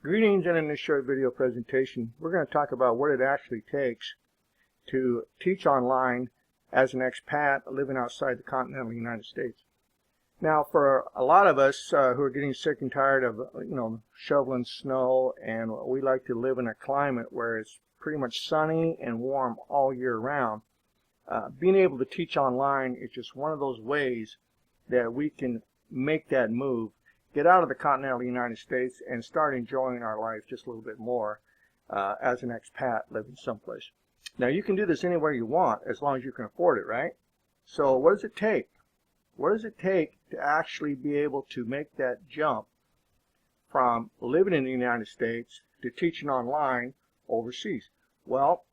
Greetings, and in this short video presentation, we're going to talk about what it actually takes to teach online as an expat living outside the continental United States. Now, for a lot of us who are getting sick and tired of, shoveling snow, and we like to live in a climate where it's pretty much sunny and warm all year round, being able to teach online is just one of those ways that we can make that move, get out of the continental United States, and start enjoying our life just a little bit more as an expat living someplace. Now, you can do this anywhere you want as long as you can afford it, right? So what does it take? What does it take to actually be able to make that jump from living in the United States to teaching online overseas? Well,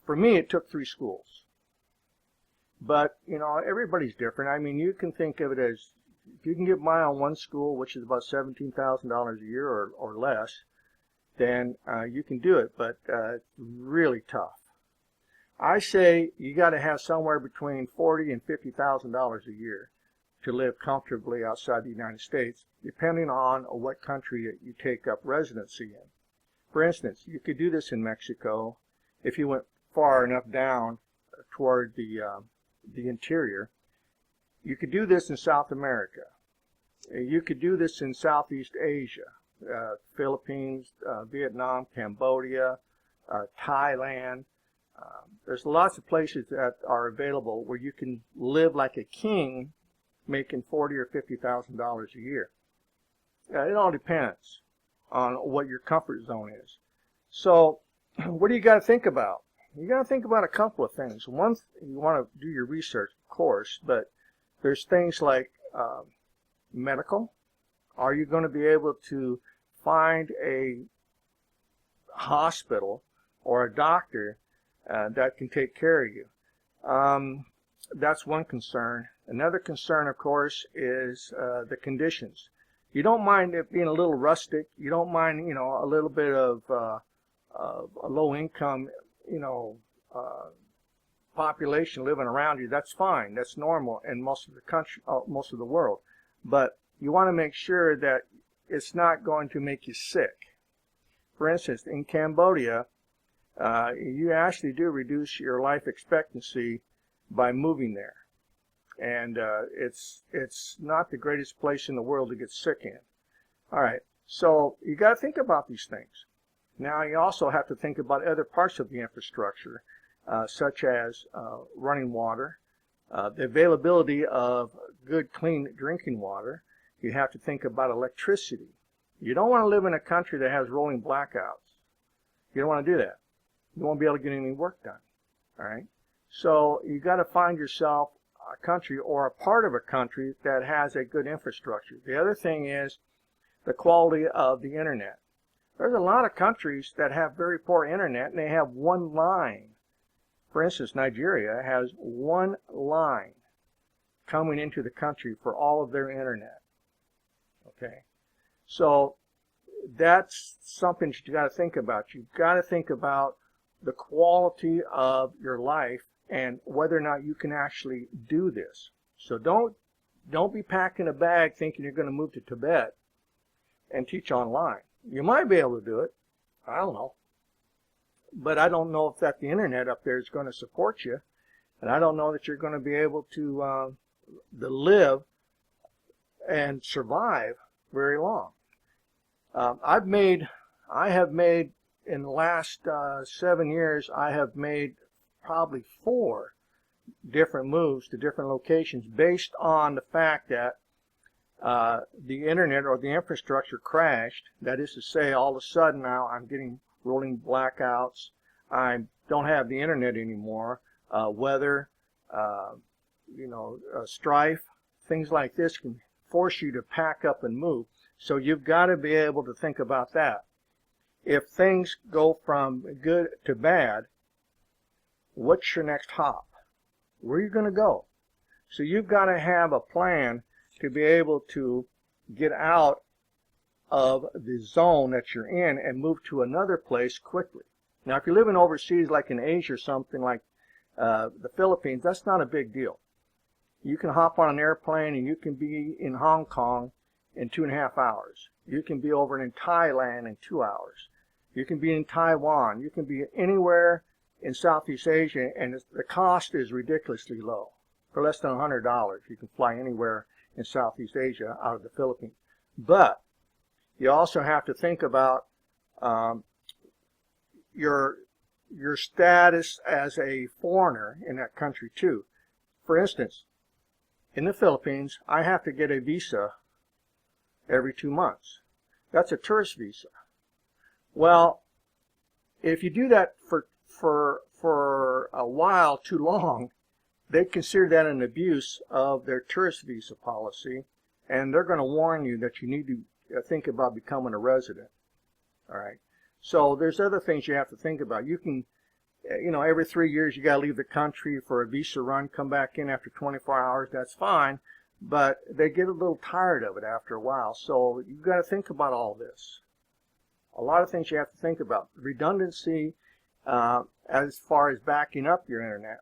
for me, it took 3 schools. But, everybody's different. I mean, you can think of it as, if you can get by on one school, which is about $17,000 a year or less, then you can do it, but it's really tough. I say you got to have somewhere between $40,000 and $50,000 a year to live comfortably outside the United States, depending on what country you take up residency in. For instance, you could do this in Mexico if you went far enough down toward the interior. You could do this in South America. You could do this in Southeast Asia, Philippines, Vietnam, Cambodia, Thailand. There's lots of places that are available where you can live like a king, making $40,000 or $50,000 a year. It all depends on what your comfort zone is. So, what do you got to think about? You got to think about a couple of things. One, you want to do your research, of course, but there's things like medical. Are you going to be able to find a hospital or a doctor that can take care of you? That's one concern. Another concern, of course, is the conditions. You don't mind it being a little rustic. You don't mind, a little bit of a low income, population living around you. That's fine. That's normal in most of the country, most of the world. But you want to make sure that it's not going to make you sick. For instance, in Cambodia, you actually do reduce your life expectancy by moving there. And it's not the greatest place in the world to get sick in. All right, so you got to think about these things. Now, you also have to think about other parts of the infrastructure, such as running water, the availability of good, clean drinking water. You have to think about electricity. You don't want to live in a country that has rolling blackouts. You don't want to do that. You won't be able to get any work done. All right? So you got to find yourself a country or a part of a country that has a good infrastructure. The other thing is the quality of the internet. There's a lot of countries that have very poor internet, and they have one line. For instance, Nigeria has one line coming into the country for all of their internet. Okay, so that's something you got to think about. You've got to think about the quality of your life and whether or not you can actually do this. So don't be packing a bag thinking you're going to move to Tibet and teach online. You might be able to do it. I don't know. But I don't know if that the internet up there is going to support you. And I don't know that you're going to be able to live and survive very long. I have made, in the last 7 years, I have made probably 4 different moves to different locations based on the fact that the internet or the infrastructure crashed. That is to say, all of a sudden now I'm getting rolling blackouts. I don't have the internet anymore. Weather, strife, things like this can force you to pack up and move. So you've got to be able to think about that. If things go from good to bad, what's your next hop? Where are you going to go? So you've got to have a plan to be able to get out of the zone that you're in and move to another place quickly. Now, if you're living overseas, like in Asia or something like the Philippines, that's not a big deal. You can hop on an airplane and you can be in Hong Kong in 2.5 hours. You can be over in Thailand in 2 hours. You can be in Taiwan. You can be anywhere in Southeast Asia, and the cost is ridiculously low. For less than $100, you can fly anywhere in Southeast Asia out of the Philippines. But you also have to think about your status as a foreigner in that country too. For instance, in the Philippines, I have to get a visa every 2 months. That's a tourist visa. Well, if you do that for a while too long, they consider that an abuse of their tourist visa policy, and they're going to warn you that you need to think about becoming a resident. All right. So there's other things you have to think about. You can, every 3 years you got to leave the country for a visa run, come back in after 24 hours. That's fine, but they get a little tired of it after a while. So you've got to think about all this. A lot of things you have to think about. Redundancy as far as backing up your internet.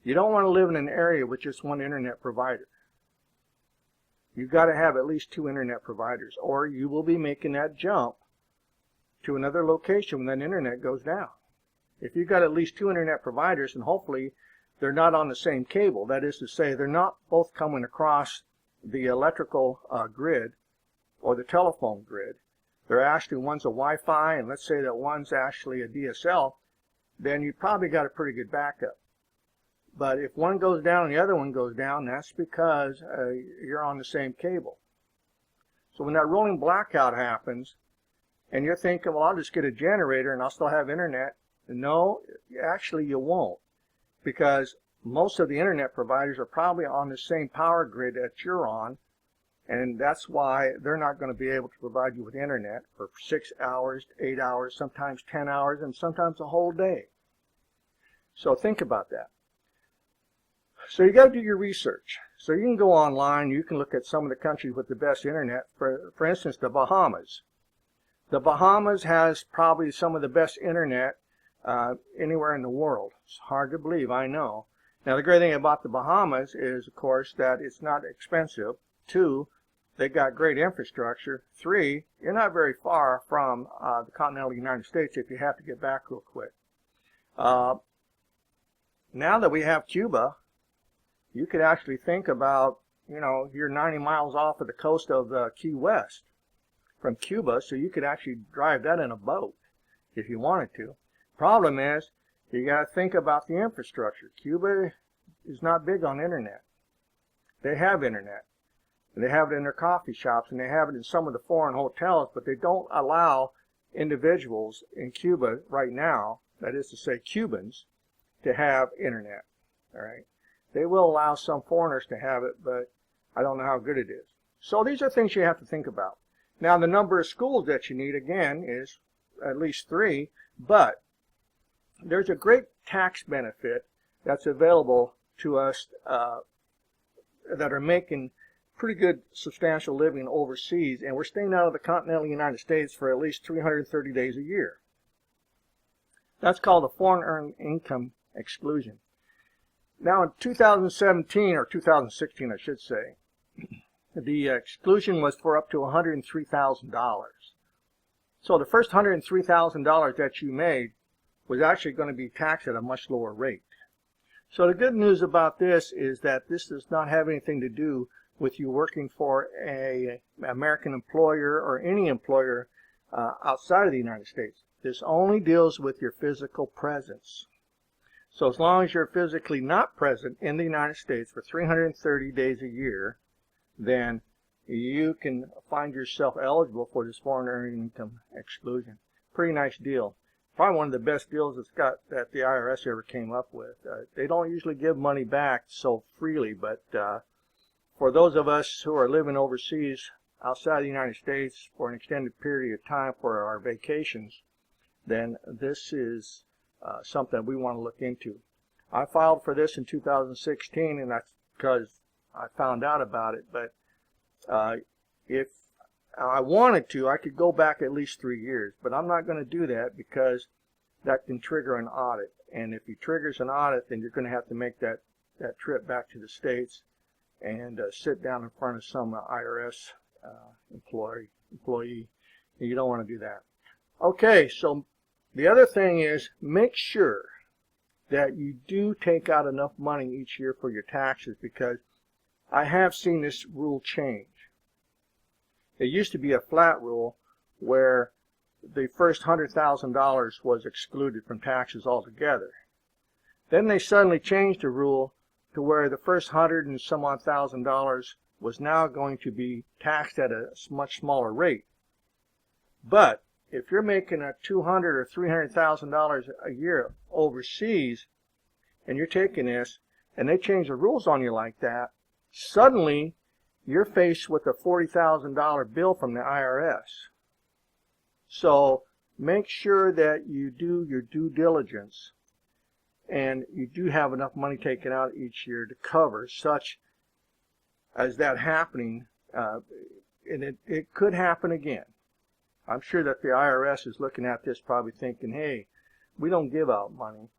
You don't want to live in an area with just one internet provider. You've got to have at least 2 internet providers, or you will be making that jump to another location when that internet goes down. If you've got at least 2 internet providers, and hopefully they're not on the same cable, that is to say they're not both coming across the electrical grid or the telephone grid. They're actually, one's a Wi-Fi, and let's say that one's actually a DSL, then you probably got a pretty good backup. But if one goes down and the other one goes down, that's because you're on the same cable. So when that rolling blackout happens, and you're thinking, well, I'll just get a generator and I'll still have internet. No, actually you won't, because most of the internet providers are probably on the same power grid that you're on, and that's why they're not going to be able to provide you with internet for 6 hours, 8 hours, sometimes 10 hours, and sometimes a whole day. So think about that. So you got to do your research. So you can go online, you can look at some of the countries with the best internet. For instance, the Bahamas. The Bahamas has probably some of the best internet anywhere in the world. It's hard to believe, I know. Now the great thing about the Bahamas is, of course, that it's not expensive. 2, they got great infrastructure. 3, you're not very far from the continental United States if you have to get back real quick. Now that we have Cuba, you could actually think about, you're 90 miles off of the coast of Key West from Cuba, so you could actually drive that in a boat if you wanted to. Problem is, you got to think about the infrastructure. Cuba is not big on internet. They have internet. They have it in their coffee shops, and they have it in some of the foreign hotels, but they don't allow individuals in Cuba right now, that is to say Cubans, to have internet. All right. They will allow some foreigners to have it, but I don't know how good it is. So these are things you have to think about. Now the number of schools that you need, again, is at least 3, but there's a great tax benefit that's available to us that are making pretty good substantial living overseas, and we're staying out of the continental United States for at least 330 days a year. That's called the Foreign Earned Income Exclusion. Now in 2017, or 2016 I should say, the exclusion was for up to $103,000. So the first $103,000 that you made was actually going to be taxed at a much lower rate. So the good news about this is that this does not have anything to do with you working for an American employer or any employer outside of the United States. This only deals with your physical presence. So as long as you're physically not present in the United States for 330 days a year, then you can find yourself eligible for this Foreign Earned Income Exclusion. Pretty nice deal. Probably one of the best deals that the IRS ever came up with. They don't usually give money back so freely, but for those of us who are living overseas outside the United States for an extended period of time for our vacations, then this is something we want to look into. I filed for this in 2016, and that's because I found out about it. But if I wanted to, I could go back at least 3 years. But I'm not going to do that because that can trigger an audit. And if it triggers an audit, then you're going to have to make that trip back to the States and sit down in front of some IRS employee employee, and you don't want to do that. Okay, so the other thing is make sure that you do take out enough money each year for your taxes, because I have seen this rule change. It used to be a flat rule where the first $100,000 was excluded from taxes altogether. Then they suddenly changed the rule to where the first $100 and some odd thousand was now going to be taxed at a much smaller rate. But if you're making a $200,000 or $300,000 a year overseas, and you're taking this, and they change the rules on you like that, suddenly you're faced with a $40,000 bill from the IRS. So make sure that you do your due diligence and you do have enough money taken out each year to cover such as that happening, and it could happen again. I'm sure that the IRS is looking at this probably thinking, hey, we don't give out money.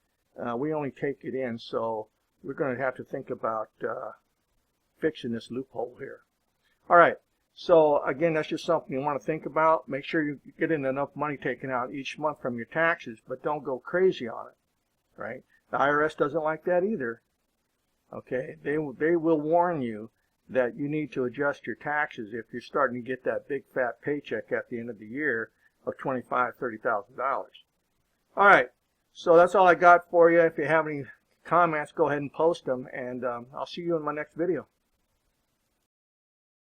We only take it in, so we're going to have to think about fixing this loophole here. All right, so again, that's just something you want to think about. Make sure you get enough money taken out each month from your taxes, but don't go crazy on it, right? The IRS doesn't like that either. Okay, they will warn you that you need to adjust your taxes if you're starting to get that big fat paycheck at the end of the year of $25,000, $30,000. All right, so that's all I got for you. If you have any comments, go ahead and post them, and I'll see you in my next video.